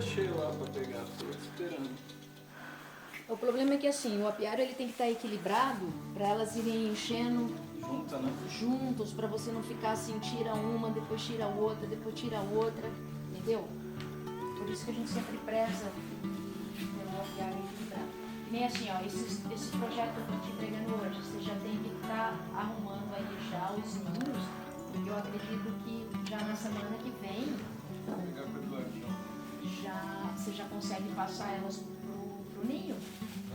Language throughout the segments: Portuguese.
Cheio lá para pegar, estou esperando. O problema é que assim, o apiário ele tem que estar equilibrado para elas irem enchendo Junta, né? juntos, para você não ficar assim, tira uma, depois tira outra, depois tira outra, entendeu? Por isso que a gente sempre preza pelo apiário equilibrado. Nem assim, ó, esse projeto que eu estou te entregando hoje, você já tem que estar arrumando aí já os ninhos, porque eu acredito que já na semana que vem você já consegue passar elas pro ninho.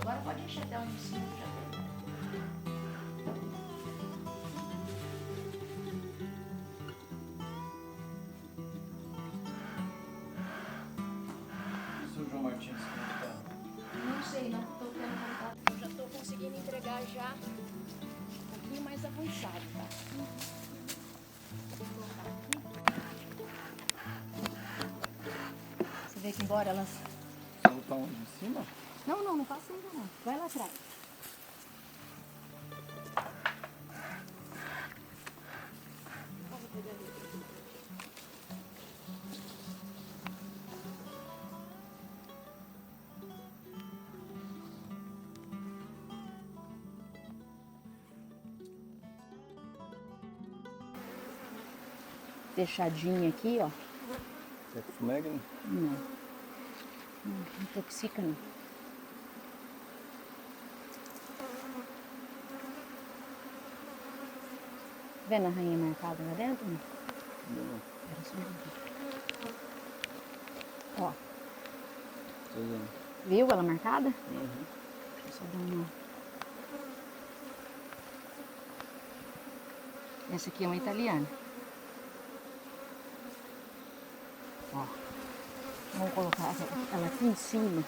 Agora pode encher até onde sim, já tem. Isso o João Martins tá? Não sei, não estou tendo contato. Eu já estou conseguindo entregar já um pouquinho mais avançado, tá? Você vê que embora elas... Você não tá onde? Em cima? Não, não passa ainda não. Vai lá atrás. Fechadinho aqui, ó. É fumega, né? Não. Não intoxica não. Vendo a rainha marcada lá dentro? Não. Não. Era só um pouquinho. Ó. Tô vendo. Viu ela marcada? Uhum. Deixa eu só dar uma... Essa aqui é uma italiana. Ó. Vamos colocar ela aqui em cima.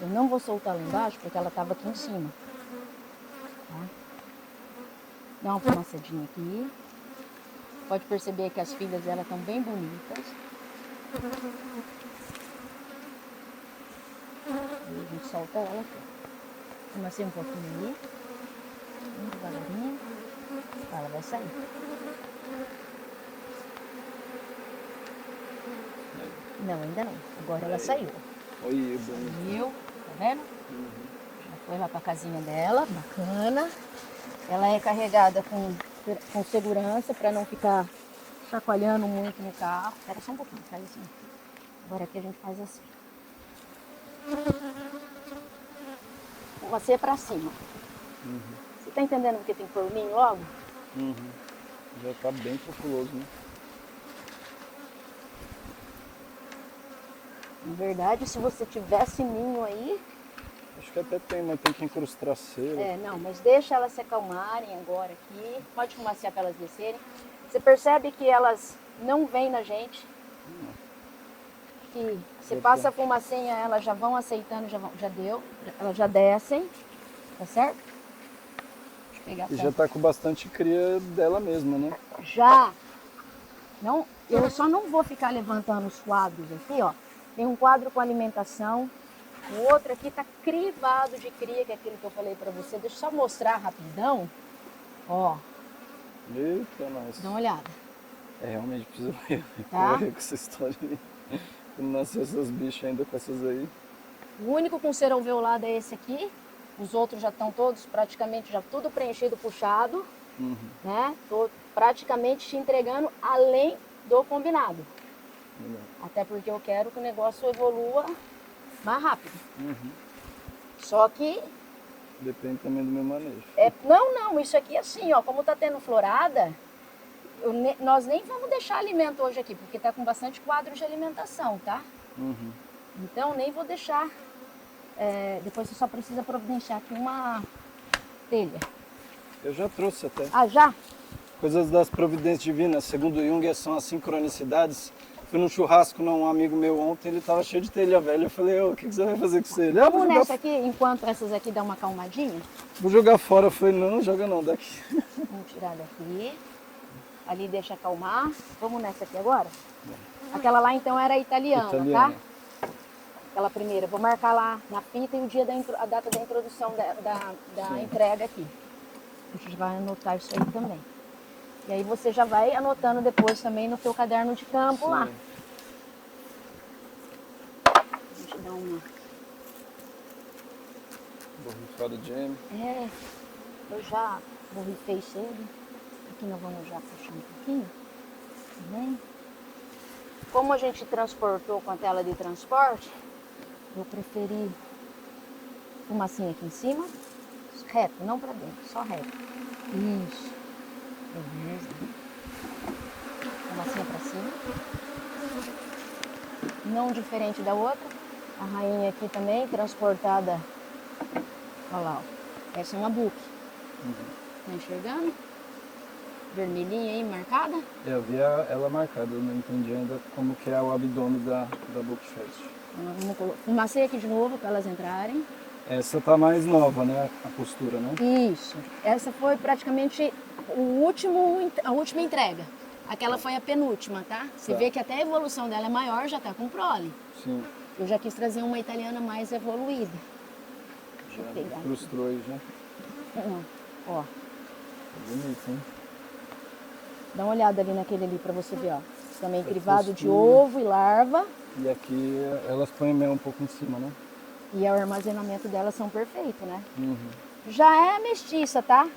Eu não vou soltar lá embaixo porque ela estava aqui em cima. Tá? Dá uma fumaçadinha aqui. Pode perceber que as filhas dela estão bem bonitas. E a gente solta ela aqui. Fumacei um pouquinho ali. Bem devagarinho. Ela vai sair. Não, ainda não. Agora ela saiu. Oi, Saiu, tá vendo? Já foi lá pra casinha dela, bacana. Ela é carregada com segurança para não ficar chacoalhando muito no carro. Espera só um pouquinho, faz assim. Agora aqui a gente faz assim. Você é pra cima. Você tá entendendo porque tem que pôr o ninho logo? Já tá bem populoso, né? Na verdade, se você tivesse ninho aí... Acho que até tem, mas tem que incrustar cera. É, não, mas deixa elas se acalmarem agora aqui. Pode fumacear para elas descerem. Você percebe que elas não vêm na gente. Que você passa a fumacinha, elas já vão aceitando, já deu. Elas já descem, tá certo? Deixa eu pegar E já tá com bastante cria dela mesma, né? Já. Não, eu só não vou ficar levantando os quadros aqui, ó. Tem um quadro com alimentação. O outro aqui tá crivado de cria, que é aquilo que eu falei pra você. Deixa eu só mostrar rapidão. Ó, Eita, nossa. dá uma olhada. É, realmente precisa correr Tá. com essa história aí. Quando nascer essas bichas ainda com essas aí. O único com cera alveolada é esse aqui. Os outros já estão todos praticamente já tudo preenchido, puxado, né? Tô praticamente te entregando além do combinado. Legal. Até porque eu quero que o negócio evolua mais rápido. Só que Depende também do meu manejo. não, isso aqui assim, ó, como tá tendo florada, nós nem vamos deixar alimento hoje aqui, porque tá com bastante quadro de alimentação, tá? Então nem vou deixar. Depois você só precisa providenciar aqui uma telha. Eu já trouxe até. Ah, já? Coisas das providências divinas. Segundo Jung, são as sincronicidades. Fui num churrasco num amigo meu ontem, ele tava cheio de telha velha. Eu falei, ô, o que você vai fazer com isso? Ele, Vamos vou nessa aqui, enquanto essas aqui dão uma acalmadinha. vou jogar fora. Eu falei, não, joga não, daqui. Vamos tirar daqui. Ali deixa acalmar. Vamos nessa aqui agora? Aquela lá então era italiana, Italiana. tá? Aquela primeira. Vou marcar lá na fita e o dia a data da introdução da entrega aqui. A gente vai anotar isso aí também. E aí você já vai anotando depois também no seu caderno de campo lá. A gente dá uma... Borrifado de gêmeo. Eu já borrifei cedo. Aqui nós vamos já puxar um pouquinho. Também. Como a gente transportou com a tela de transporte, eu preferi fumacinha aqui em cima. Reto, não para dentro, só reto. Isso. Beleza. Fumacinha para cima. Não diferente da outra. A rainha aqui também, transportada. Olha lá, ó. Essa é uma buque. Tá enxergando? Vermelhinha aí, marcada. Eu vi ela marcada, eu não entendi ainda como que é o abdômen da Bookfest. Vamos fumacei aqui de novo para elas entrarem. Essa tá mais nova, né? A postura, né? Isso. Essa foi praticamente a última entrega. Aquela foi a penúltima, tá? Você vê que até a evolução dela é maior, já tá com prole. Sim. Eu já quis trazer uma italiana mais evoluída. Deixa eu Já pegar. frustrou aí já. Ó, Bonito, hein? dá uma olhada ali naquele ali pra você ver, ó. Também crivado de fresquinho. ovo e larva. E aqui elas põem mel um pouco em cima, né? E o armazenamento delas são perfeitos, né? Já é mestiça, tá?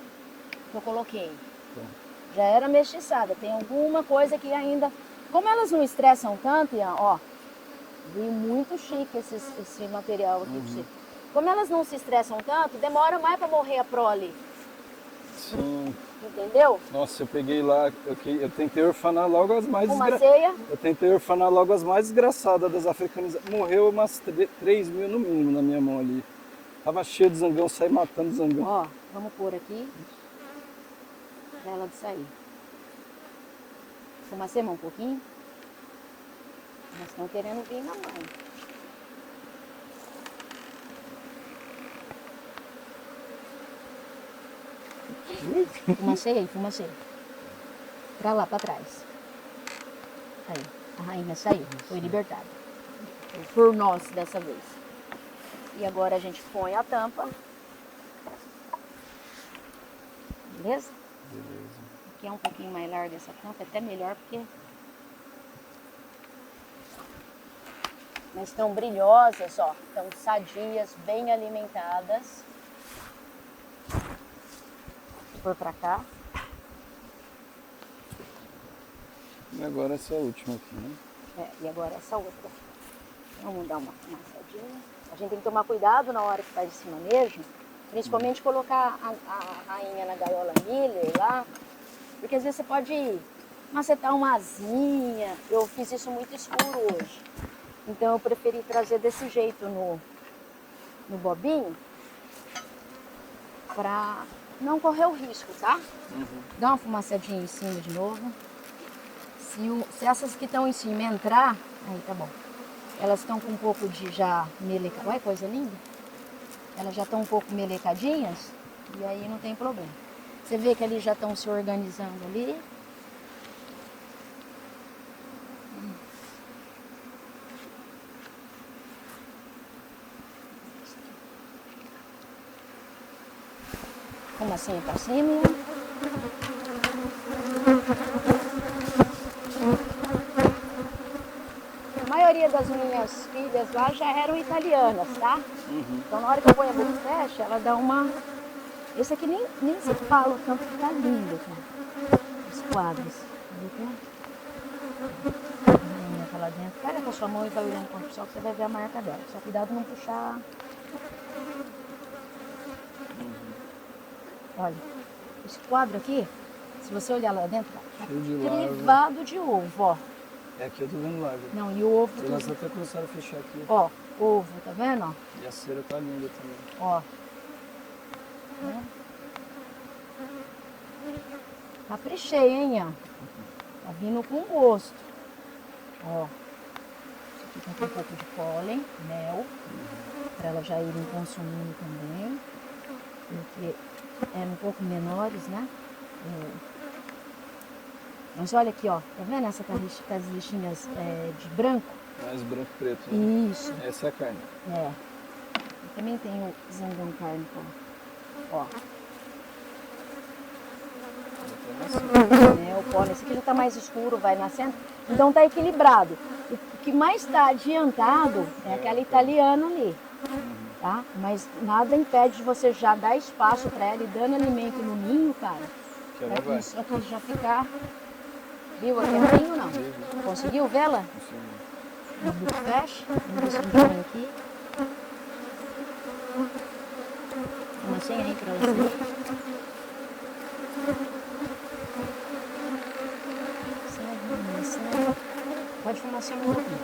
Que eu coloquei. Já era mestiçada. Tem alguma coisa que ainda... Como elas não estressam tanto, Ian, ó. Veio muito chique esse material aqui pra você. Como elas não se estressam tanto, demora mais pra morrer a prole. Sim. Entendeu? Nossa, eu peguei lá, eu tentei orfanar logo as mais Fumaceia. Eu tentei orfanar logo as mais desgraçadas das africanizadas. Morreu umas 3 mil no mínimo na minha mão ali. Tava cheio de zangão, saí matando zangão. Ó, vamos pôr aqui. Pra ela de sair. Fumaceia um pouquinho. Elas estão querendo vir na mão. Fumaceia aí, fumaceia. Pra lá, pra trás. Aí, a rainha saiu, foi libertada. Por nós dessa vez. E agora a gente põe a tampa. Beleza? Beleza. Aqui é um pouquinho mais larga essa tampa, até melhor porque... Mas estão brilhosas, ó. Estão sadias, bem alimentadas. Vou pôr pra cá. E agora essa última aqui, né? E agora essa outra. Vamos dar uma amassadinha. A gente tem que tomar cuidado na hora que faz esse manejo. Principalmente colocar a rainha na gaiola Miller lá. Porque às vezes você pode macetar uma asinha. Eu fiz isso muito escuro hoje. Então eu preferi trazer desse jeito no bobinho, para não correr o risco, tá? Dá uma fumaçadinha em cima de novo. Se essas que estão em cima entrar, aí tá bom. Elas estão com um pouco de já meleca. Olha, coisa linda. Elas já estão um pouco melecadinhas e aí não tem problema. Você vê que eles já estão se organizando ali. Fumacinha pra cima. A maioria das minhas filhas lá já eram italianas, tá? Então na hora que eu ponho a boca fecha, ela dá uma... Esse aqui nem se fala o tanto que tá lindo, cara. Os quadros. Tá lá dentro. Pega com a sua mão e vai olhando com o pessoal que você vai ver a marca dela. Só cuidado não puxar. Olha, esse quadro aqui, se você olhar lá dentro, tá Cheio de larva. crivado de ovo, ó. É aqui eu tô vendo larva. Não, e o ovo... Elas até começaram a fechar aqui. Ó, ovo, tá vendo, ó? E a cera tá linda também. Ó. Né? Caprichei, hein, ó. Tá vindo com gosto. Ó. Aqui tá com um pouco de pólen, mel, para elas já irem consumindo também. Porque eram um pouco menores, né? Mas olha aqui, ó. Tá vendo essa as lixinhas de branco? Mais branco e preto, né? Isso. Essa é a carne. É. E também tem o zangão cárnico, ó. O pólen, esse aqui já tá mais escuro, vai nascendo. Então tá equilibrado. O que mais tá adiantado é aquela italiana ali. Tá? Mas nada impede de você já dar espaço para ela e dando alimento no ninho, cara. Que ela Pra vai. isso aqui já ficar. Viu aqui no ninho, não? Conseguiu vê-la? No book fecha. Vamos ver se a gente põe aqui. Uma senha aí pra você. Segue. Pode fumar assim um pouquinho.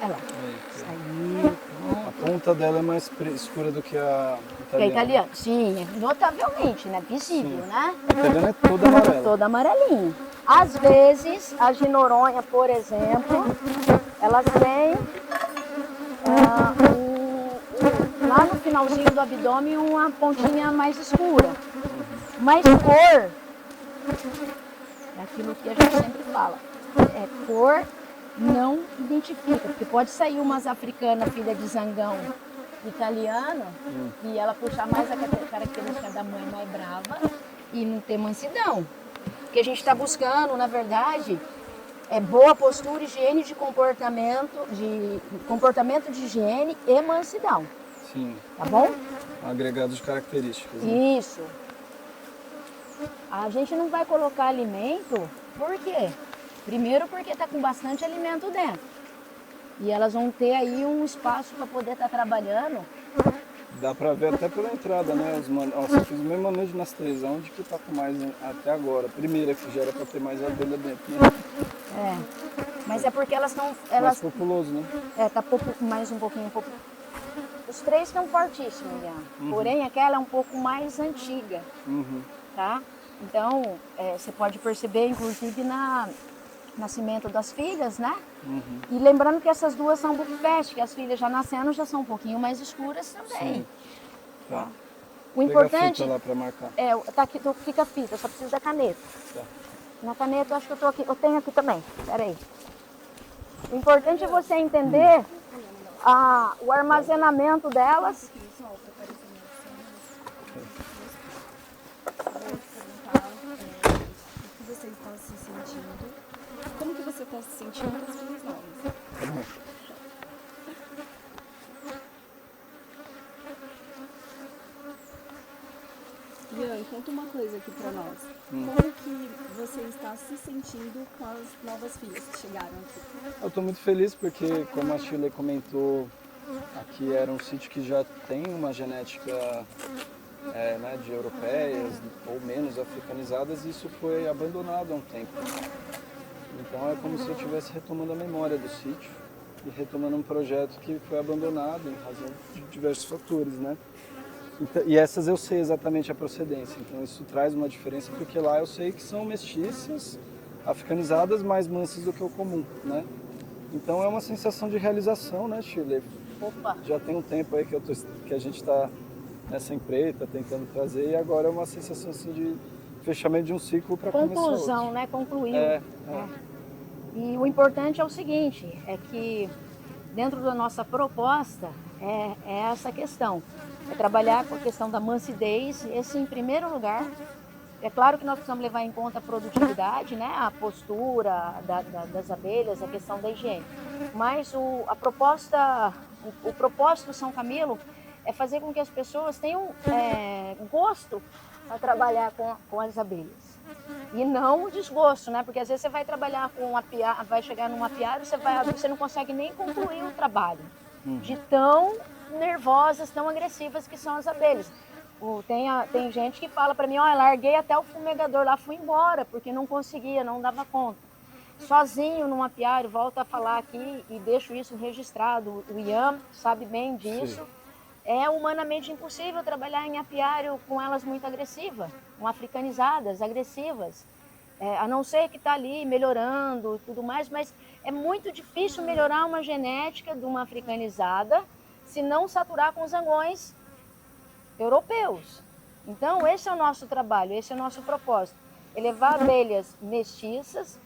Olha lá. Saiu, pronto. A ponta dela é mais escura do que a Que é italiana. italiano? Sim, notavelmente, né? Visível, né? A italiana é toda amarela. Toda amarelinha. Às vezes, a ginoronha, por exemplo, elas têm lá no finalzinho do abdômen uma pontinha mais escura. Mas cor, é aquilo que a gente sempre fala, cor não identifica, porque pode sair umas africanas, filha de zangão italiano, e ela puxar mais a característica da mãe mais brava e não ter mansidão. O que a gente está buscando, na verdade, é boa postura, higiene de comportamento de higiene e mansidão. Sim, Tá bom? um agregado de características. Né? Isso. A gente não vai colocar alimento, por quê? Primeiro porque está com bastante alimento dentro. E elas vão ter aí um espaço para poder estar trabalhando. Dá pra ver até pela entrada, né? Nossa, eu fiz o mesmo manejo nas três. Onde que tá com mais até agora? Primeira que já era pra ter mais abelha dentro, né? Mas é porque elas estão... Mais populoso, né? Tá mais um pouquinho. Os três estão fortíssimos já. Porém, aquela é um pouco mais antiga. Tá? Então, você pode perceber, inclusive, nascimento das filhas, né? E lembrando que essas duas são bookfest, que as filhas já nascendo já são um pouquinho mais escuras também. Sim. Tá. O importante Pega a fita lá pra marcar. tá aqui, fica a fita, só preciso da caneta. Tá. Na caneta eu acho que eu tenho aqui também. Pera aí. O importante é você entender o armazenamento delas. Você está se sentindo? Como que você está se sentindo com as suas novas? Ian, conta uma coisa aqui pra nós. Como que você está se sentindo com as novas filhas que chegaram aqui? Eu estou muito feliz porque, como a Shirley comentou, aqui era um sítio que já tem uma genética né, de europeias ou menos africanizadas e isso foi abandonado há um tempo. Então é como se eu estivesse retomando a memória do sítio e retomando um projeto que foi abandonado em razão de diversos fatores, né? Então, e essas eu sei exatamente a procedência, então isso traz uma diferença porque lá eu sei que são mestiças, africanizadas, mais mansas do que o comum, né? Então é uma sensação de realização, né, Shirley? Opa! Já tem um tempo aí que a gente está nessa empreita, tentando trazer, e agora é uma sensação assim de fechamento de um ciclo para começar outro. Conclusão, né? Concluiu. É. E o importante é o seguinte, é que dentro da nossa proposta é essa questão. É trabalhar com a questão da mansidez, esse em primeiro lugar. É claro que nós precisamos levar em conta a produtividade, né? A postura das abelhas, a questão da higiene. Mas a proposta, o propósito do São Camilo é fazer com que as pessoas tenham gosto a trabalhar com as abelhas. E não o desgosto, né? Porque às vezes você vai trabalhar com vai chegar num apiário, você não consegue nem concluir o trabalho. De tão nervosas, tão agressivas que são as abelhas. Tem gente que fala para mim, ó, larguei até o fumegador lá, fui embora, porque não conseguia, não dava conta. Sozinho num apiário, volto a falar aqui e deixo isso registrado, o Ian sabe bem disso. Sim. É humanamente impossível trabalhar em apiário com elas muito agressivas, com africanizadas, agressivas. A não ser que está ali melhorando e tudo mais, mas é muito difícil melhorar uma genética de uma africanizada se não saturar com zangões europeus. Então, esse é o nosso trabalho, esse é o nosso propósito. Elevar abelhas mestiças.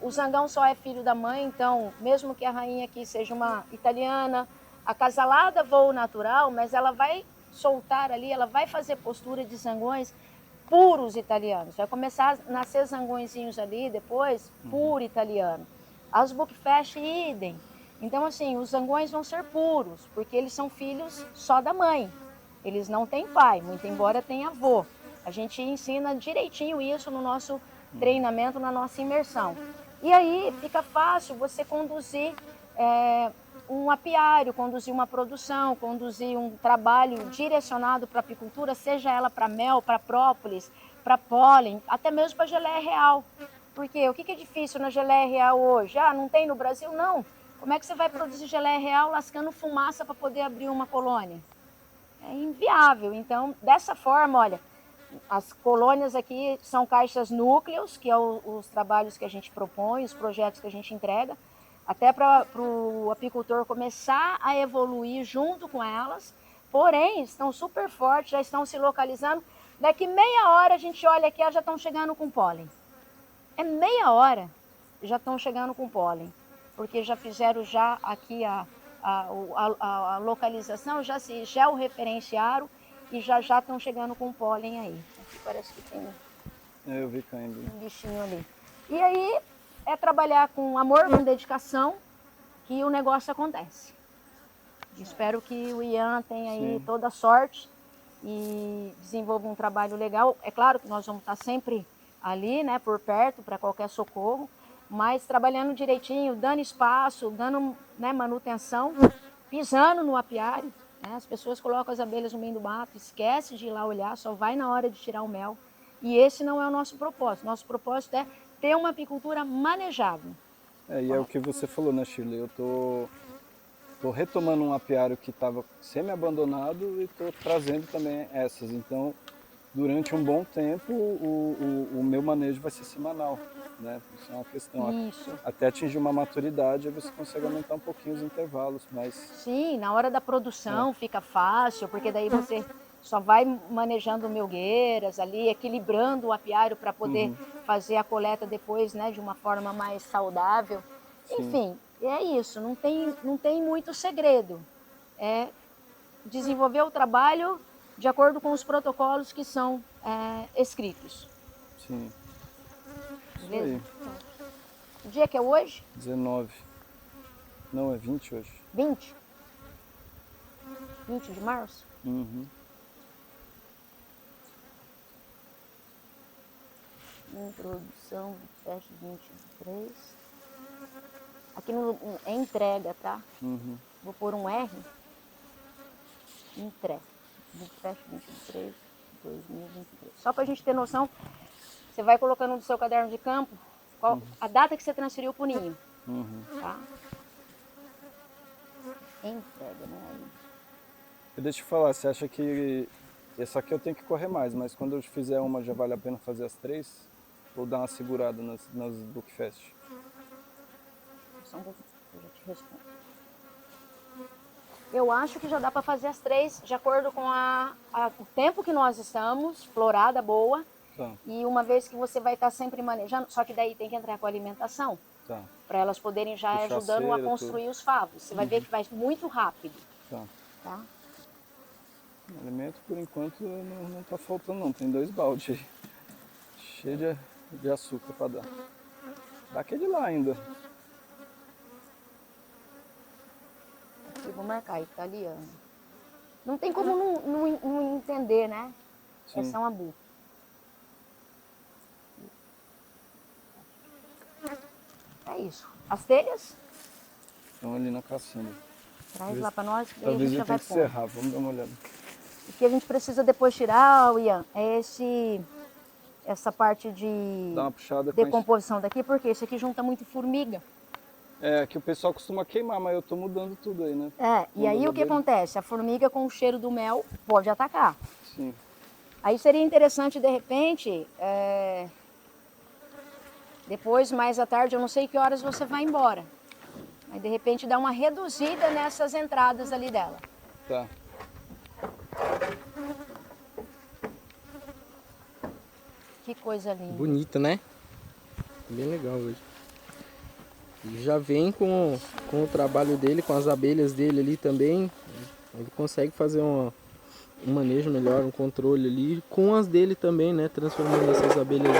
O zangão só é filho da mãe, então, mesmo que a rainha aqui seja uma italiana, acasalada voo natural, mas ela vai soltar ali, ela vai fazer postura de zangões puros italianos. Vai começar a nascer zangõezinhos ali, depois, puro italiano. As buckfish, idem. Então, assim, os zangões vão ser puros, porque eles são filhos só da mãe. Eles não têm pai, muito embora tenha avô. A gente ensina direitinho isso no nosso treinamento, na nossa imersão. E aí fica fácil você conduzir um apiário, conduzir uma produção, conduzir um trabalho direcionado para a apicultura, seja ela para mel, para própolis, para pólen, até mesmo para geleia real. Porque o que é difícil na geleia real hoje? Não tem no Brasil? Não. Como é que você vai produzir geleia real lascando fumaça para poder abrir uma colônia? É inviável. Então, dessa forma, olha, as colônias aqui são caixas núcleos, que é os trabalhos que a gente propõe, os projetos que a gente entrega, até para o apicultor começar a evoluir junto com elas, porém, estão super fortes, já estão se localizando. Daqui meia hora a gente olha aqui, elas já estão chegando com pólen. É meia hora, já estão chegando com pólen, porque já fizeram já aqui a localização, já se georreferenciaram e já estão chegando com pólen aí. Aqui parece que tem eu vi caindo um bichinho ali. E aí é trabalhar com amor, com dedicação, que o negócio acontece. Espero que o Ian tenha aí toda a sorte e desenvolva um trabalho legal. É claro que nós vamos estar sempre ali, né, por perto, para qualquer socorro, mas trabalhando direitinho, dando espaço, dando, né, manutenção, pisando no apiário. Né? As pessoas colocam as abelhas no meio do mato, esquece de ir lá olhar, só vai na hora de tirar o mel. E esse não é o nosso propósito. Nosso propósito é ter uma apicultura manejável. E é o que você falou, né, Shirley? Eu tô retomando um apiário que estava semi-abandonado e estou trazendo também essas. Então, durante um bom tempo, o meu manejo vai ser semanal. Né? Isso é uma questão. Isso. Até atingir uma maturidade, aí você consegue aumentar um pouquinho os intervalos. Mas... Sim, na hora da produção fica fácil, porque daí você só vai manejando melgueiras ali, equilibrando o apiário para poder fazer a coleta depois, né, de uma forma mais saudável. Sim. Enfim, é isso, não tem muito segredo. É desenvolver o trabalho de acordo com os protocolos que são escritos. Sim. Beleza? O dia que é hoje? 19. Não, é 20 hoje. 20? 20 de março? Uhum. Introdução, teste 23. Aqui é entrega, tá? Uhum. Vou pôr um R. Entrega. Teste 23, 2023. Só pra gente ter noção, você vai colocando no seu caderno de campo a data que você transferiu pro ninho. Uhum. Tá? entrega, né? E deixa eu te falar, você acha que essa aqui eu tenho que correr mais, mas quando eu fizer uma já vale a pena fazer as 3? Ou dar uma segurada nas Bookfest? Só um pouquinho, eu já te respondo. Eu acho que já dá para fazer as 3, de acordo com o tempo que nós estamos, florada boa, Tá, e uma vez que você vai estar sempre manejando, só que daí tem que entrar com a alimentação, tá, para elas poderem já Puxar ajudando a cera, construir os favos. Você vai ver que vai muito rápido, tá. tá? Alimento por enquanto não tá faltando não, tem 2 baldes aí. Cheio de açúcar para dar. Dá aquele lá ainda. Aqui, vou marcar aí, tá ali, ó. Não tem como não entender, né? Sim. Essa é uma bu. É isso. As telhas, Estão ali na caçamba. traz lá para nós, daí a Talvez gente já eu tenha vai que pôr. serrar, vamos dar uma olhada. O que a gente precisa depois tirar, Ian, é essa parte de Dá uma puxada com a decomposição daqui, porque isso aqui junta muito formiga. É, que o pessoal costuma queimar, mas eu tô mudando tudo aí, né? É, e aí o que acontece? A formiga com o cheiro do mel pode atacar. Sim. Aí seria interessante, de repente, depois, mais à tarde, eu não sei que horas você vai embora. Mas de repente dá uma reduzida nessas entradas ali dela. Tá. Que coisa linda. Bonita, né? Bem legal hoje. E já vem com o trabalho dele, com as abelhas dele ali também. Ele consegue fazer um manejo melhor, um controle ali. Com as dele também, né? Transformando essas abelhas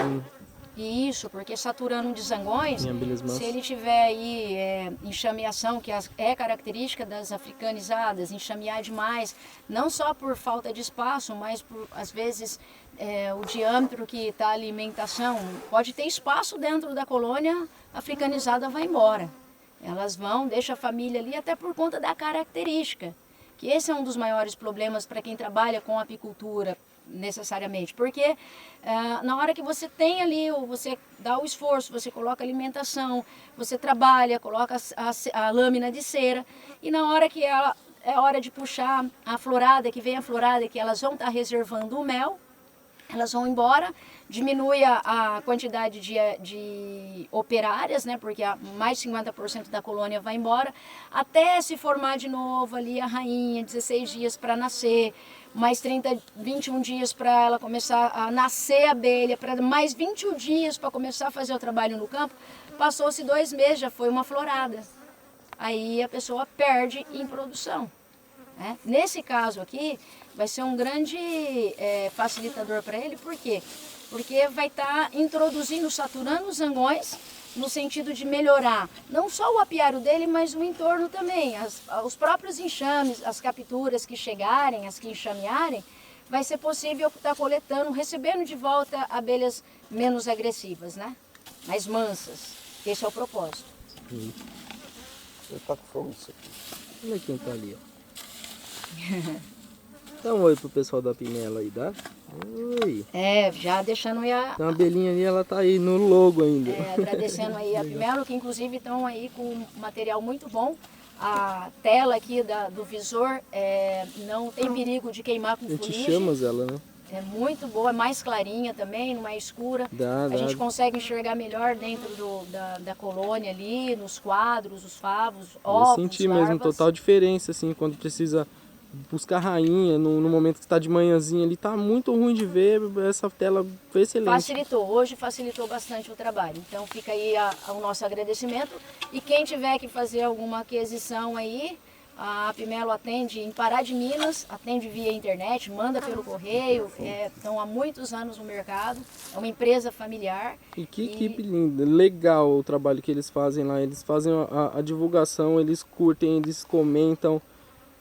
E isso, porque saturando de zangões, em abelhas se mansas. ele tiver aí enxameação, que é característica das africanizadas, enxamear demais, não só por falta de espaço, mas por, às vezes, o diâmetro que está a alimentação, pode ter espaço dentro da colônia, a africanizada vai embora. Elas vão, deixa a família ali, até por conta da característica. Que esse é um dos maiores problemas para quem trabalha com apicultura, necessariamente, porque na hora que você tem ali, você dá o esforço, você coloca alimentação, você trabalha, coloca a lâmina de cera, e na hora que é hora de puxar a florada, que vem a florada, que elas vão estar reservando o mel, elas vão embora, diminui a quantidade de operárias, né, porque mais de 50% da colônia vai embora, até se formar de novo ali a rainha, 16 dias para nascer, mais 21 dias para ela começar a nascer a abelha, para mais 21 dias para começar a fazer o trabalho no campo, passou-se 2 meses, já foi uma florada. Aí a pessoa perde em produção. Né? Nesse caso aqui, vai ser um grande facilitador para ele, por quê? Porque vai estar introduzindo, saturando os zangões, no sentido de melhorar não só o apiário dele, mas o entorno também. Os próprios enxames, as capturas que chegarem, as que enxamearem, vai ser possível estar coletando, recebendo de volta abelhas menos agressivas, né? Mais mansas. Esse é o propósito. Você tá com fogo nisso aqui. Olha quem tá ali, ó. Dá um oi pro pessoal da Pimela aí, dá? Oi. Já deixando aí Tem uma abelhinha ali, ela tá aí no logo ainda. agradecendo aí a Pimelo, que inclusive estão aí com um material muito bom. A tela aqui do visor não tem perigo de queimar com A gente fuligem. chama ela, né? É muito boa, é mais clarinha também, não é escura. Dá. A gente consegue enxergar melhor dentro da colônia ali, nos quadros, os favos, Eu ovos, senti mesmo larvas. total diferença, assim, quando precisa buscar rainha, no momento que está de manhãzinha ali, tá muito ruim de ver, essa tela foi excelente. Facilitou, hoje facilitou bastante o trabalho. Então fica aí o nosso agradecimento. E quem tiver que fazer alguma aquisição aí, a Pimelo atende em Pará de Minas, atende via internet, manda pelo correio, estão há muitos anos no mercado, é uma empresa familiar. E que equipe linda, legal o trabalho que eles fazem lá, eles fazem a divulgação, eles curtem, eles comentam,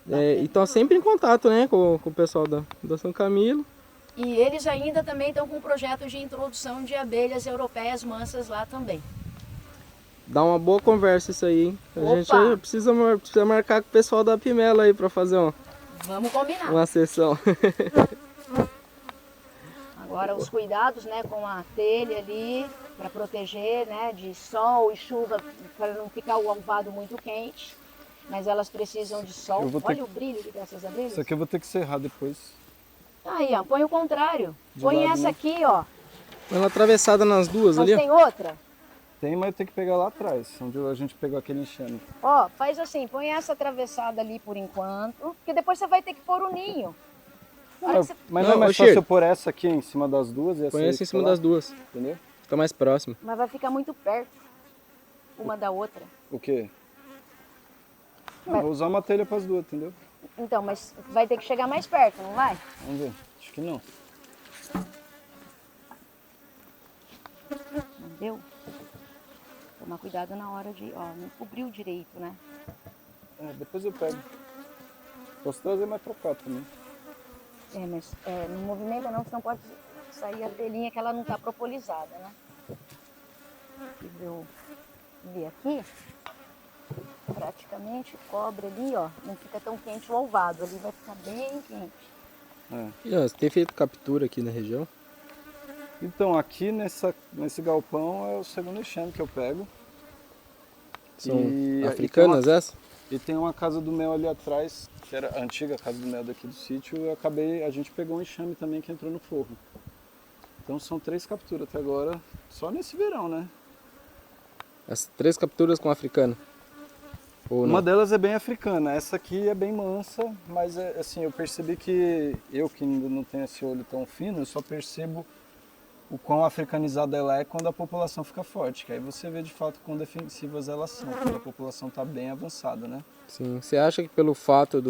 e estão sempre em contato, né, com o pessoal da São Camilo. E eles ainda também estão com um projeto de introdução de abelhas europeias mansas lá também. Dá uma boa conversa isso aí, hein? A Opa! gente precisa marcar com o pessoal da Pimela aí para fazer Vamos combinar. uma sessão. Agora os cuidados, né, com a telha ali, para proteger, né, de sol e chuva, para não ficar o alvado muito quente. Mas elas precisam de sol. Eu vou ter Olha que- o brilho dessas abelhas. Isso aqui eu vou ter que serrar depois. Aí, ó, põe o contrário. De Põe lado, essa né? aqui, ó. Põe uma atravessada nas duas Mas ali, ó. tem outra? Tem, mas eu tenho que pegar lá atrás, onde a gente pegou aquele enxame. Ó, faz assim, põe essa atravessada ali por enquanto, porque depois você vai ter que pôr o ninho. A hora que você- Mas não é Não, mais ô, Chico. fácil eu pôr essa aqui em cima das duas e essa Põe aí essa em fica cima lá, das duas. Entendeu? Fica mais próximo. Mas vai ficar muito perto uma da outra. O quê? Não, Mas- vou usar uma telha para as duas, entendeu? Então, mas vai ter que chegar mais perto, não vai? Vamos ver. Acho que não. Entendeu? Tomar cuidado na hora de, ó, não cobriu direito, né? É, depois eu pego. Posso trazer mais pra cá também. É, mas não movimenta não, senão pode sair a telinha que ela não tá propolizada, né? Eu vi aqui, praticamente cobre ali, ó, não fica tão quente o alvado, ali vai ficar bem quente. É. E, ó, você tem feito captura aqui na região? Então, aqui nesse galpão é o segundo enxame que eu pego. São E- africanas essas? E tem uma casa do mel ali atrás, que era a antiga casa do mel daqui do sítio, e a gente pegou um enxame também que entrou no forro. Então são 3 capturas até agora, só nesse verão, né? As 3 capturas com africana? Ou não? Uma delas é bem africana, essa aqui é bem mansa, mas assim, eu percebi que eu que ainda não tenho esse olho tão fino, eu só percebo o quão africanizada ela é quando a população fica forte, que aí você vê de fato quão defensivas elas são, quando a população está bem avançada, né? Sim. Você acha que pelo fato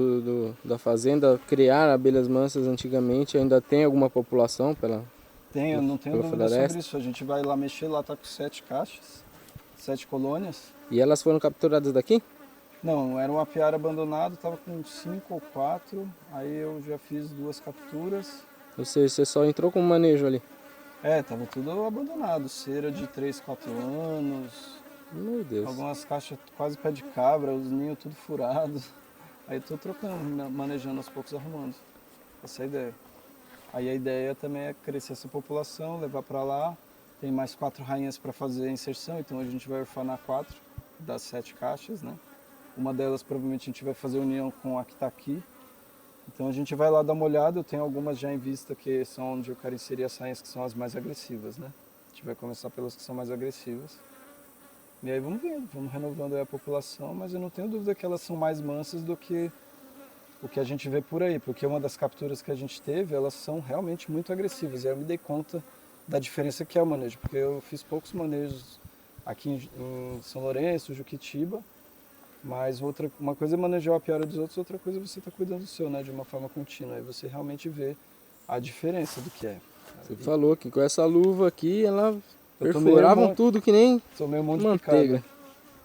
da fazenda criar abelhas mansas antigamente ainda tem alguma população pela... Tem, eu não tenho Pela dúvida floresta? sobre isso, a gente vai lá mexer, lá tá com 7 caixas, 7 colônias. E elas foram capturadas daqui? Não, era um apiário abandonado, tava com 5 ou 4, aí eu já fiz 2 capturas. Ou seja, você só entrou com um manejo ali? É, tava tudo abandonado, cera de 3, 4 anos, Meu Deus. algumas caixas quase pé de cabra, os ninhos tudo furados. Aí tô trocando, manejando aos poucos, arrumando. Essa é a ideia. Aí a ideia também é crescer essa população, levar para lá. Tem mais 4 rainhas para fazer a inserção, então a gente vai orfanar 4 das 7 caixas, né? Uma delas provavelmente a gente vai fazer união com a que está aqui. Então a gente vai lá dar uma olhada, eu tenho algumas já em vista que são onde eu quero inserir as rainhas que são as mais agressivas, né? A gente vai começar pelas que são mais agressivas. E aí vamos vendo, vamos renovando aí a população, mas eu não tenho dúvida que elas são mais mansas do que o que a gente vê por aí, porque uma das capturas que a gente teve, elas são realmente muito agressivas. E aí eu me dei conta da diferença que é o manejo, porque eu fiz poucos manejos aqui em São Lourenço, Juquitiba, mas uma coisa é manejar a apiário dos outros, outra coisa é você estar cuidando do seu, né, de uma forma contínua. Aí você realmente vê a diferença do que é. Você falou que com essa luva aqui, ela Eu tomei perfuravam um tudo que nem Tomei um monte de manteiga. picada.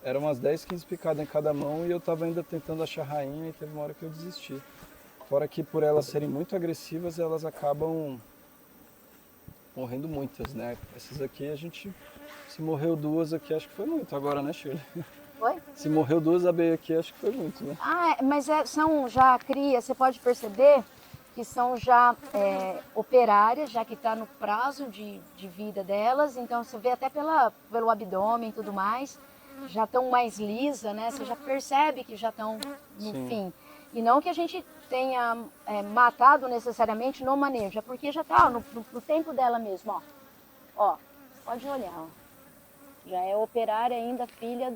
Eram umas 10, 15 picadas em cada mão e eu estava ainda tentando achar rainha e teve uma hora que eu desisti. Fora que por elas serem muito agressivas, elas acabam morrendo muitas, né? Essas aqui a gente, se morreu 2 aqui, acho que foi muito agora, né, Shirley? Oi? Se morreu 2 abelhas aqui, acho que foi muito, né? Ah, mas são já cria, você pode perceber que são já operárias, já que está no prazo de vida delas, então você vê até pelo abdômen e tudo mais, já estão mais lisa, né? Você já percebe que já estão no Sim. fim. E não que a gente tenha matado necessariamente no manejo, é porque já está no tempo dela mesmo, ó. Ó, pode olhar, ó. Já é operária ainda, filha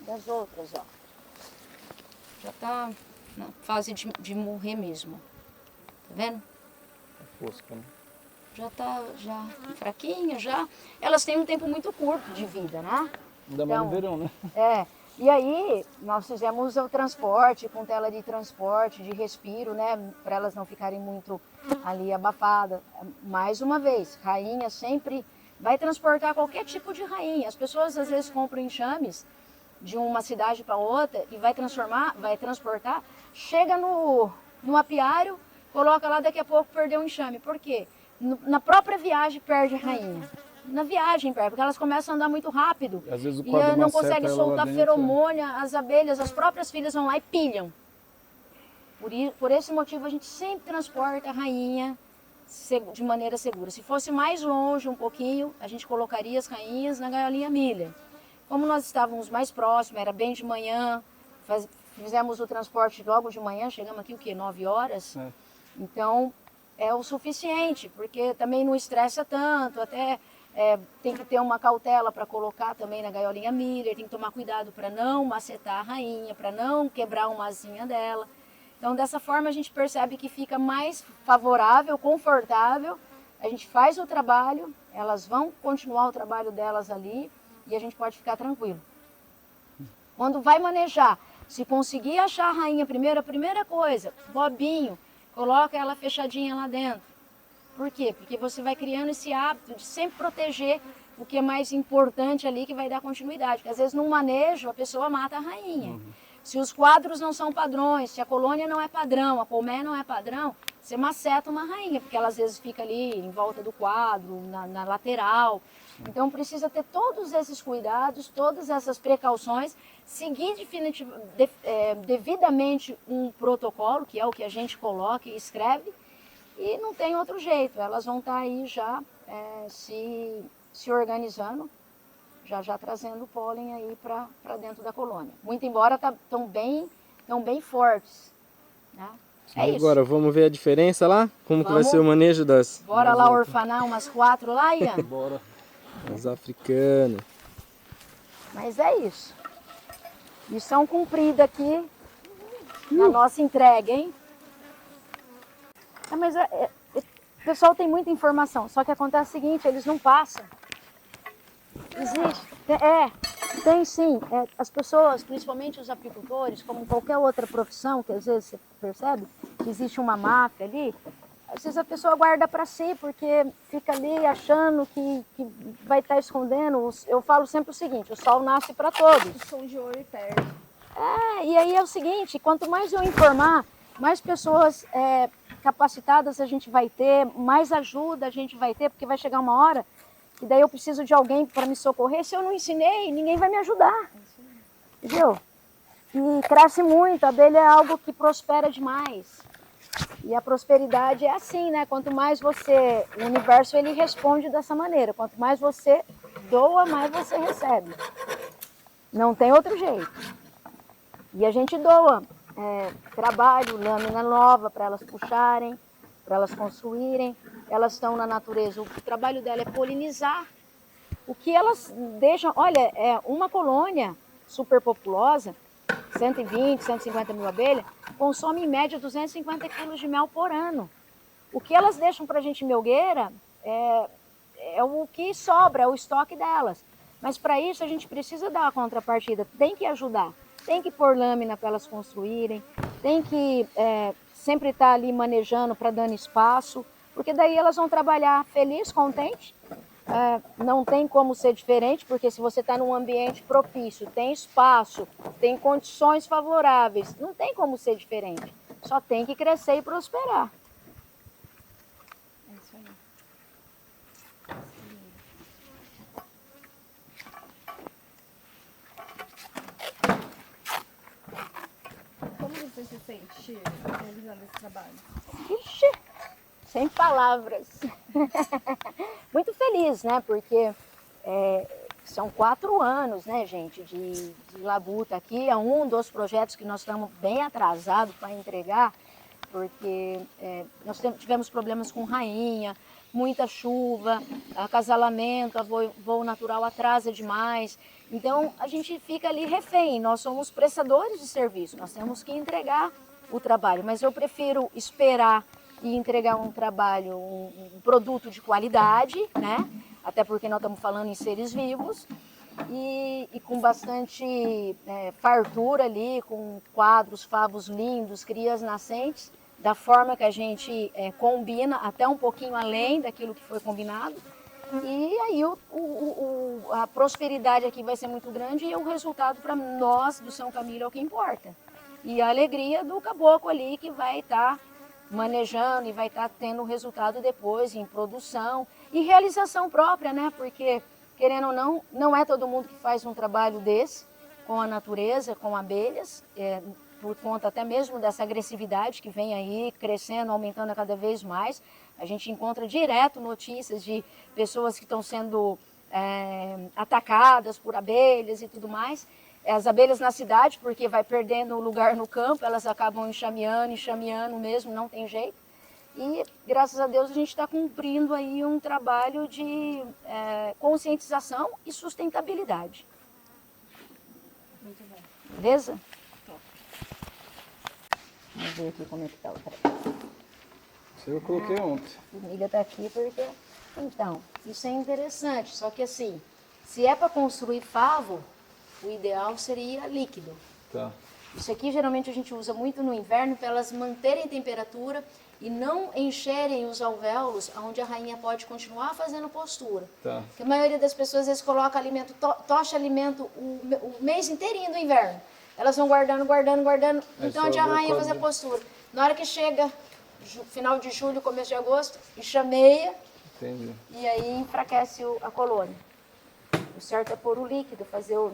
das outras, ó. Já está na fase de morrer mesmo. Tá vendo? Fosca, né? Já tá fraquinha, já. Elas têm um tempo muito curto de vida, né? Ainda mais no Então, verão, né? E aí nós fizemos o transporte com tela de transporte, de respiro, né? Para elas não ficarem muito ali abafadas. Mais uma vez, rainha sempre vai transportar qualquer tipo de rainha. As pessoas às vezes compram enxames de uma cidade para outra e vai transportar, chega no apiário, coloca lá, daqui a pouco perdeu o enxame. Por quê? Na própria viagem perde a rainha. Na viagem perde, porque elas começam a andar muito rápido. Às vezes o E quadro não maceta consegue ela lá soltar dentro, feromônia, as abelhas, as próprias filhas vão lá e pilham. Por esse motivo a gente sempre transporta a rainha de maneira segura. Se fosse mais longe um pouquinho, a gente colocaria as rainhas na gaiolinha milha. Como nós estávamos mais próximos, era bem de manhã, fizemos o transporte logo de manhã, chegamos aqui o quê? 9 horas. É. Então é o suficiente, porque também não estressa tanto, até tem que ter uma cautela para colocar também na gaiolinha Miller, tem que tomar cuidado para não macetar a rainha, para não quebrar uma asinha dela. Então dessa forma a gente percebe que fica mais favorável, confortável, a gente faz o trabalho, elas vão continuar o trabalho delas ali e a gente pode ficar tranquilo. Quando vai manejar, se conseguir achar a rainha primeiro, a primeira coisa, bobinho, coloca ela fechadinha lá dentro. Por quê? Porque você vai criando esse hábito de sempre proteger o que é mais importante ali, que vai dar continuidade. Porque às vezes num manejo a pessoa mata a rainha. Se os quadros não são padrões, se a colônia não é padrão, a colmeia não é padrão, você maceta uma rainha, porque ela às vezes fica ali em volta do quadro, na lateral. Então precisa ter todos esses cuidados, todas essas precauções, seguir devidamente um protocolo, que é o que a gente coloca e escreve, e não tem outro jeito. Elas vão estar aí já se organizando, já trazendo o pólen aí para dentro da colônia. Muito embora estão bem fortes. Né? É isso. Agora, vamos ver a diferença lá? Como que vai Vamos. ser o manejo das... Bora lá orfanar umas 4 lá, Ian? Bora. das africanas. Mas é isso. Missão cumprida aqui na nossa entrega, hein? Mas o pessoal tem muita informação, só que acontece o seguinte, eles não passam. Existe, tem sim. As pessoas, principalmente os apicultores, como qualquer outra profissão, que às vezes você percebe que existe uma máfia ali, às vezes a pessoa guarda para si, porque fica ali achando que vai estar escondendo. Eu falo sempre o seguinte, o sol nasce para todos. O som de ouro eterno. E aí é o seguinte, quanto mais eu informar, mais pessoas capacitadas a gente vai ter, mais ajuda a gente vai ter, porque vai chegar uma hora que daí eu preciso de alguém para me socorrer. Se eu não ensinei, ninguém vai me ajudar. Entendeu? E cresce muito, a abelha é algo que prospera demais. E a prosperidade é assim, né? Quanto mais você... O universo, ele responde dessa maneira. Quanto mais você doa, mais você recebe. Não tem outro jeito. E a gente doa trabalho, lâmina nova para elas puxarem, para elas construírem. Elas estão na natureza. O trabalho dela é polinizar. O que elas deixam... Olha, uma colônia superpopulosa, 120, 150 mil abelhas, consome em média 250 quilos de mel por ano. O que elas deixam para a gente em melgueira é o que sobra, é o estoque delas. Mas para isso a gente precisa dar a contrapartida, tem que ajudar, tem que pôr lâmina para elas construírem, tem que sempre estar ali manejando para dando espaço, porque daí elas vão trabalhar feliz, contente. Não tem como ser diferente, porque se você está num ambiente propício, tem espaço, tem condições favoráveis, não tem como ser diferente. Só tem que crescer e prosperar. É isso aí. Como você se sente realizando esse trabalho? Ixi, sem palavras. Muito feliz, né? Porque são 4 anos, né, gente, de labuta aqui. É um dos projetos que nós estamos bem atrasados para entregar, porque nós tivemos problemas com rainha, muita chuva, acasalamento, voo natural atrasa demais. Então, a gente fica ali refém. Nós somos prestadores de serviço, nós temos que entregar o trabalho. Mas eu prefiro esperar e entregar um trabalho, um produto de qualidade, né? Até porque nós estamos falando em seres vivos, e com bastante fartura ali, com quadros, favos lindos, crias nascentes, da forma que a gente combina, até um pouquinho além daquilo que foi combinado. E aí a prosperidade aqui vai ser muito grande e o resultado para nós do São Camilo é o que importa. E a alegria do caboclo ali que vai estar manejando e vai estar tendo resultado depois em produção e realização própria, né? Porque, querendo ou não, não é todo mundo que faz um trabalho desse com a natureza, com abelhas, por conta até mesmo dessa agressividade que vem aí crescendo, aumentando cada vez mais. A gente encontra direto notícias de pessoas que estão sendo atacadas por abelhas e tudo mais. as abelhas na cidade, porque vai perdendo o lugar no campo, elas acabam enxameando mesmo, não tem jeito. E, graças a Deus, a gente está cumprindo aí um trabalho de conscientização e sustentabilidade. Muito bom. Beleza? Vamos ver aqui como é que tá o trem. Isso eu coloquei ontem. A formiga está aqui porque... Então, isso é interessante, só que assim, se é para construir favo, o ideal seria líquido. Tá. Isso aqui geralmente a gente usa muito no inverno para elas manterem temperatura e não encherem os alvéolos, onde a rainha pode continuar fazendo postura. Tá. Porque a maioria das pessoas às vezes coloca alimento, tocha alimento o mês inteirinho do inverno. Elas vão guardando, então onde a rainha fazer postura. Na hora que chega final de julho, começo de agosto, enxameia. Entendi. E aí enfraquece a colônia. O certo é pôr o líquido,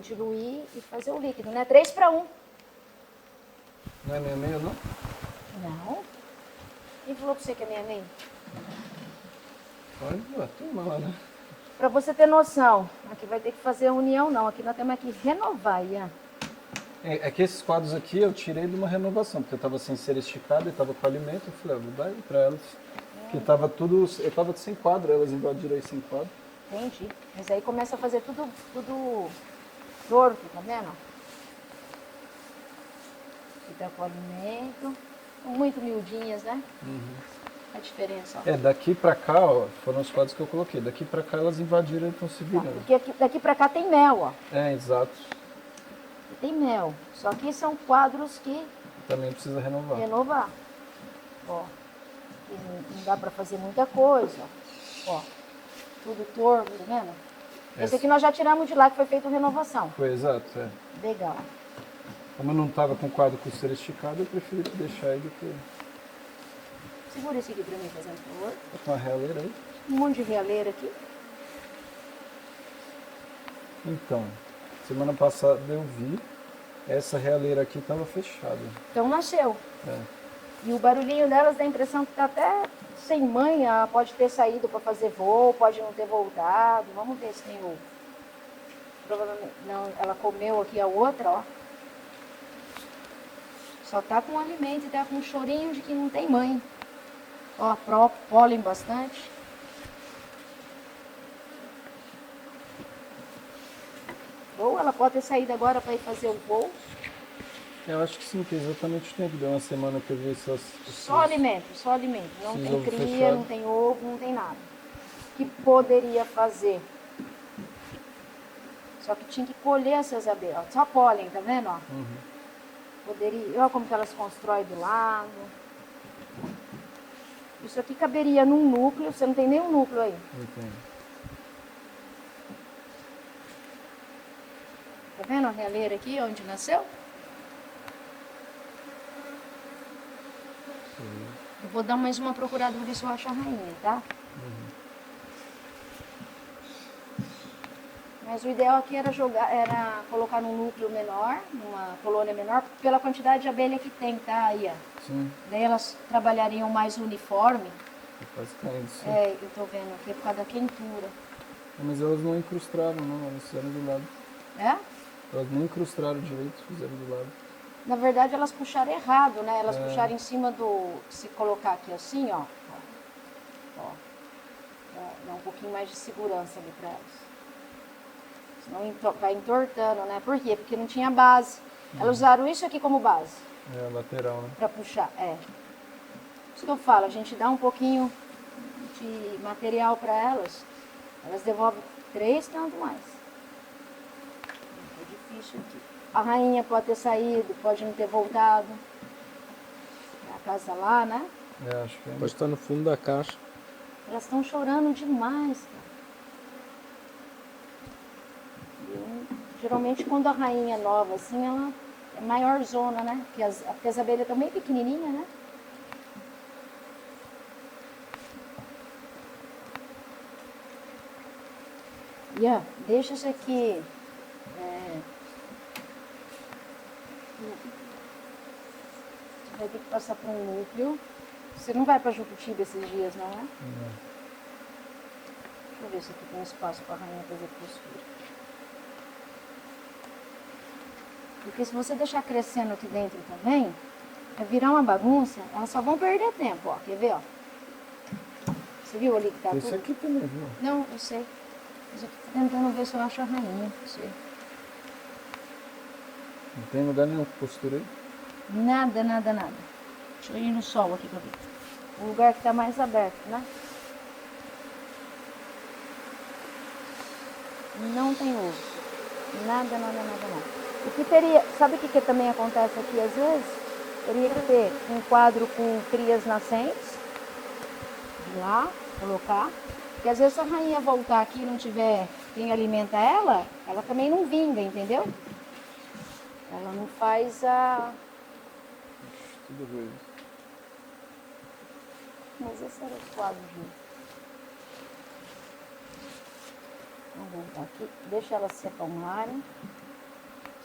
diluir e fazer o líquido, né? 3-1. Não é meio, não? Não. Quem falou pra você que é meio? Olha, toma lá, né? Pra você ter noção, aqui vai ter que fazer união não, aqui nós temos que renovar, Ian. É que esses quadros aqui eu tirei de uma renovação, porque eu tava sem ser esticado e tava com alimento, eu falei, vou dar aí pra elas. Porque tava tudo, eu tava sem quadro, elas invadiram aí sem quadro. Entendi. Mas aí começa a fazer tudo torto, tá vendo? Aqui tá com o alimento. São muito miudinhas, né? A diferença, ó. Daqui pra cá, ó, foram os quadros que eu coloquei. Daqui pra cá elas invadiram e estão se Tá, virando. porque daqui pra cá tem mel, ó. Exato. Aqui tem mel. Só que são quadros que Também precisa renovar. renovar. Ó. Aqui não dá pra fazer muita coisa. Ó. Tudo torto, tá vendo? Esse aqui nós já tiramos de lá, que foi feito renovação. Foi exato, Legal. Como eu não tava com o quadro com ser esticado, eu preferi deixar ele do que... Segura esse aqui pra mim, fazendo favor. Tá com a realeira aí. Um monte de realeira aqui. Então, semana passada eu vi, essa realeira aqui tava fechada. Então nasceu. É. E o barulhinho delas dá a impressão que tá até sem mãe. Ela pode ter saído para fazer voo, pode não ter voltado. Vamos ver se tem ovo. Provavelmente não, ela comeu aqui a outra, ó. Só tá com alimento e tá com um chorinho de que não tem mãe. Ó, pólen bastante. Ou ela pode ter saído agora para ir fazer o voo. Eu acho que sim, que é exatamente o tempo. Deu uma semana que eu vi essas... Só alimento, só alimento. Não esses tem ovos cria, fechados. não tem ovo, não tem nada. O que poderia fazer? Só que tinha que colher essas abelhas. Só pólen, tá vendo? Ó? Poderia. Olha como que elas constroem do lado. Isso aqui caberia num núcleo. Você não tem nenhum núcleo aí. Entendo. Tá vendo a realeira aqui, onde nasceu? Eu vou dar mais uma procurada pra ver se eu acho a rainha, tá? Mas o ideal aqui era colocar num núcleo menor, numa colônia menor, pela quantidade de abelha que tem, tá? Aí, ó. Sim, Daí elas trabalhariam mais uniforme. tá quase caindo, sim. Eu tô vendo aqui por causa da quentura. Mas elas não incrustaram, não. Elas fizeram do lado. É? Elas não incrustaram direito, fizeram do lado. Na verdade, elas puxaram errado, né? Elas puxaram em cima do... Se colocar aqui assim, ó. Ó. Dá um pouquinho mais de segurança ali pra elas. Senão vai entortando, né? Por quê? Porque não tinha base. Elas usaram isso aqui como base. É, a lateral, né? Pra puxar, Isso que eu falo, a gente dá um pouquinho de material pra elas devolvem 3 tanto mais. É difícil aqui. A rainha pode ter saído, pode não ter voltado. A casa lá, né? Acho que é. Pode estar no fundo da caixa. Elas estão chorando demais, cara. Geralmente quando a rainha é nova, assim, ela é maior zona, né? Porque as abelhas estão bem pequenininhas, né? Ian, deixa isso aqui. Você vai ter que passar por um núcleo. Você não vai para Jucutiba esses dias, não é? Não. Deixa eu ver se aqui tem espaço para a rainha fazer postura. Porque se você deixar crescendo aqui dentro também, vai virar uma bagunça, elas só vão perder tempo, ó. Quer ver, ó? Você viu ali que tá Esse tudo? aqui também, viu? Não, eu sei. Mas eu tô tentando ver se eu acho a rainha. Não sei. Não tem lugar nenhum com postura aí? Nada, nada, nada. Deixa eu ir no sol aqui pra ver. O lugar que tá mais aberto, né? Não tem ovo. Nada, nada, nada, nada. O que teria... Sabe o que também acontece aqui às vezes? Teria que ter um quadro com crias nascentes. De lá, colocar. Porque às vezes se a rainha voltar aqui e não tiver quem alimenta ela, ela também não vinga, entendeu? Ela não faz a... Tudo verde. Mas esse era o quadro de... Vamos voltar aqui. Deixa elas se acalmarem.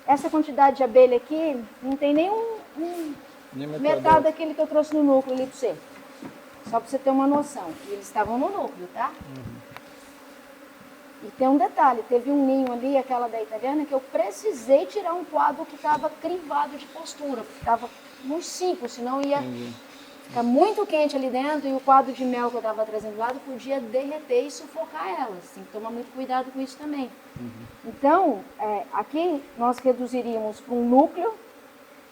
Essa quantidade de abelha aqui, não tem nenhum... Nem metade daquele que eu trouxe no núcleo ali pra você. Só pra você ter uma noção. E eles estavam no núcleo, tá? E tem um detalhe, teve um ninho ali, aquela da italiana, que eu precisei tirar um quadro que estava crivado de postura, porque estava nos 5, senão ia ficar muito quente ali dentro e o quadro de mel que eu estava trazendo do lado podia derreter e sufocar elas. Tem que tomar muito cuidado com isso também. Então, aqui nós reduziríamos para um núcleo,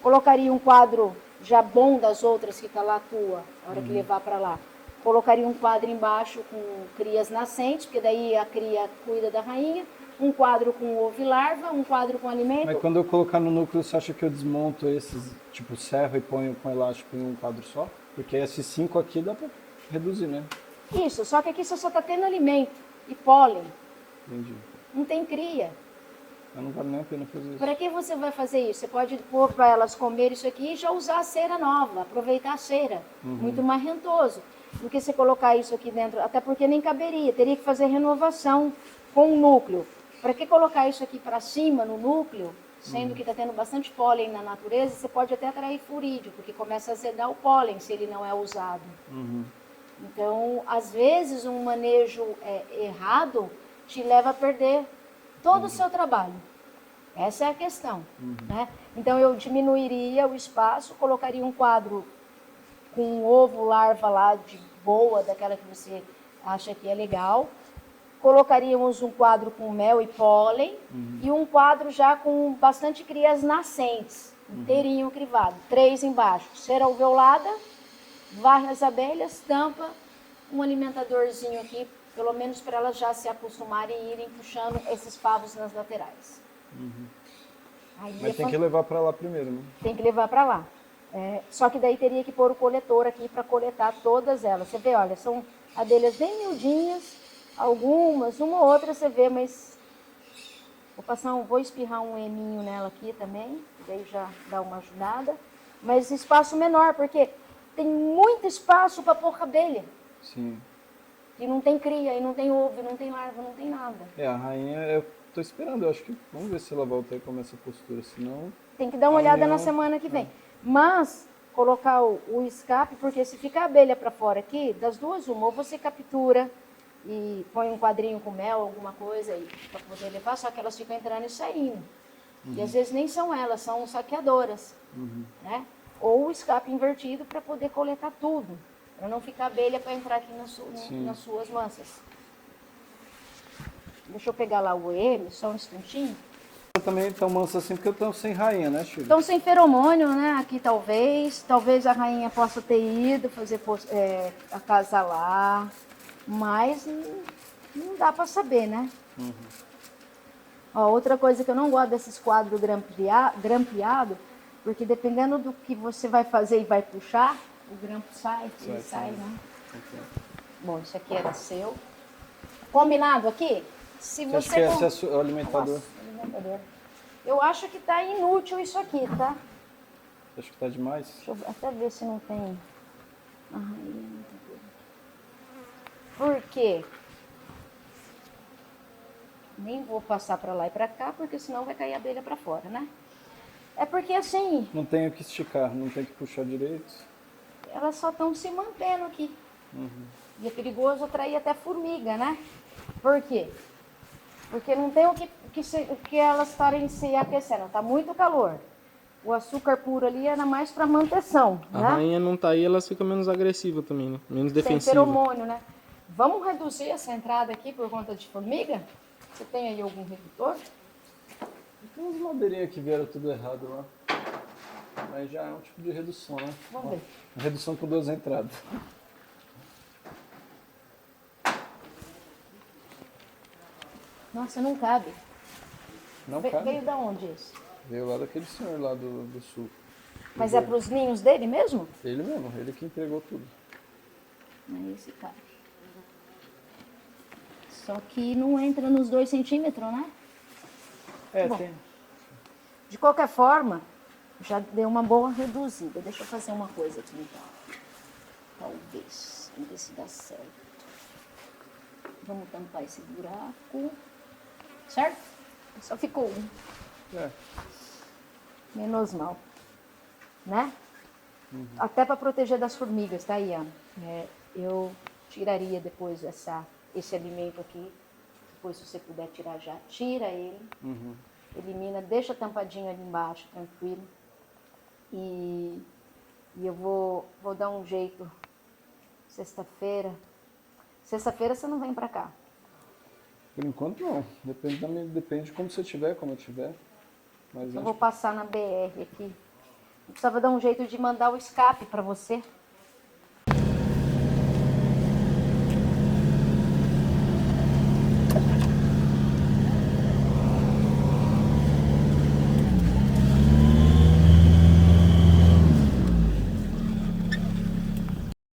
colocaria um quadro já bom das outras que está lá tua, na hora que levar para lá. Colocaria um quadro embaixo com crias nascentes, porque daí a cria cuida da rainha. Um quadro com ovo e larva, um quadro com alimento. Mas quando eu colocar no núcleo, você acha que eu desmonto esses, tipo, serro e ponho com elástico em um quadro só? Porque esses 5 aqui dá pra reduzir, né? Isso, só que aqui você só está tendo alimento e pólen. Entendi. Não tem cria. Mas não vale nem a pena fazer isso. Para que você vai fazer isso? Você pode pôr para elas comer isso aqui e já usar a cera nova, aproveitar a cera. Muito mais rentoso do que você colocar isso aqui dentro, até porque nem caberia, teria que fazer renovação com o núcleo. Para que colocar isso aqui para cima no núcleo, sendo que está tendo bastante pólen na natureza, você pode até atrair furídeo, porque começa a azedar o pólen se ele não é usado. Então, às vezes, um manejo errado te leva a perder todo o seu trabalho. Essa é a questão. Né? Então, eu diminuiria o espaço, colocaria um quadro com um ovo larva lá de boa, daquela que você acha que é legal. Colocaríamos um quadro com mel e pólen e um quadro já com bastante crias nascentes, inteirinho crivado. 3 embaixo, cera alveolada, varre as abelhas, tampa, um alimentadorzinho aqui, pelo menos para elas já se acostumarem e irem puxando esses favos nas laterais. Aí Mas tem que levar pra lá primeiro, né? tem que levar para lá. Só que daí teria que pôr o coletor aqui para coletar todas elas. Você vê, olha, são abelhas bem miudinhas, algumas, uma ou outra você vê, mas vou espirrar um eminho nela aqui também, daí já dá uma ajudada. Mas espaço menor, porque tem muito espaço para pôr abelha. Sim. E não tem cria, e não tem ovo, e não tem larva, não tem nada. A rainha, eu tô esperando, eu acho que... Vamos ver se ela volta aí com essa postura, senão... Tem que dar uma olhada Amanhã- na semana que vem. Mas colocar o escape, porque se ficar a abelha para fora aqui, das duas uma, ou você captura e põe um quadrinho com mel, alguma coisa aí, para poder levar, só que elas ficam entrando e saindo. E às vezes nem são elas, são saqueadoras. Né? Ou o escape invertido para poder coletar tudo, para não ficar abelha para entrar aqui nas suas mansas. Deixa eu pegar lá o EM, só um instantinho. Eu também tão mansa assim porque eu tô sem rainha, né, Chico? Então, sem feromônio, né? Aqui talvez a rainha possa ter ido fazer acasalar, mas não dá para saber, né? Ó, outra coisa que eu não gosto desses quadros grampeados, porque dependendo do que você vai fazer e vai puxar, o grampo ele sai, né? Bom, isso aqui era seu. Combinado aqui? Se Você acha você que esse é o alimentador? Nossa, alimentador. Eu acho que tá inútil isso aqui, tá? Você acha que tá demais? Deixa eu até ver se não tem. Por quê? Nem vou passar para lá e para cá, porque senão vai cair a abelha para fora, né? É porque assim, Não tenho que esticar, não tem que puxar direito. elas só estão se mantendo aqui. E é perigoso atrair até formiga, né? Por quê? Porque não tem o que elas estarem se aquecendo. Tá muito calor. O açúcar puro ali era mais para manteção, A né? rainha não tá aí, elas ficam menos agressivas também, né? Menos Sem defensivas. feromônio, né? Vamos reduzir essa entrada aqui por conta de formiga? Você tem aí algum redutor? Tem umas madeirinhas que vieram tudo errado lá. Mas já é um tipo de redução, né? Vamos ver. Redução com 2 entradas. Nossa, não cabe. Não Veio cabe. da onde esse? Veio lá daquele senhor lá do sul. Mas é para os ninhos dele mesmo? Ele mesmo, ele que entregou tudo. Aí esse cabe. Só que não entra nos 2 centímetros, né? É, Bom. tem. De qualquer forma, já deu uma boa reduzida. Deixa eu fazer uma coisa aqui então. Talvez. Vamos ver se dá certo. Vamos tampar esse buraco. Certo? Só ficou um. É. Menos mal. Né? Até para proteger das formigas, tá, Ian? Eu tiraria depois esse alimento aqui. Depois, se você puder tirar já, tira ele. Elimina, deixa tampadinho ali embaixo, tranquilo. E eu vou dar um jeito. Sexta-feira. Sexta-feira você não vem pra cá. Por enquanto não. Depende de como você tiver, como eu tiver. Mas Eu acho vou passar na BR aqui. Eu precisava dar um jeito de mandar o escape pra você.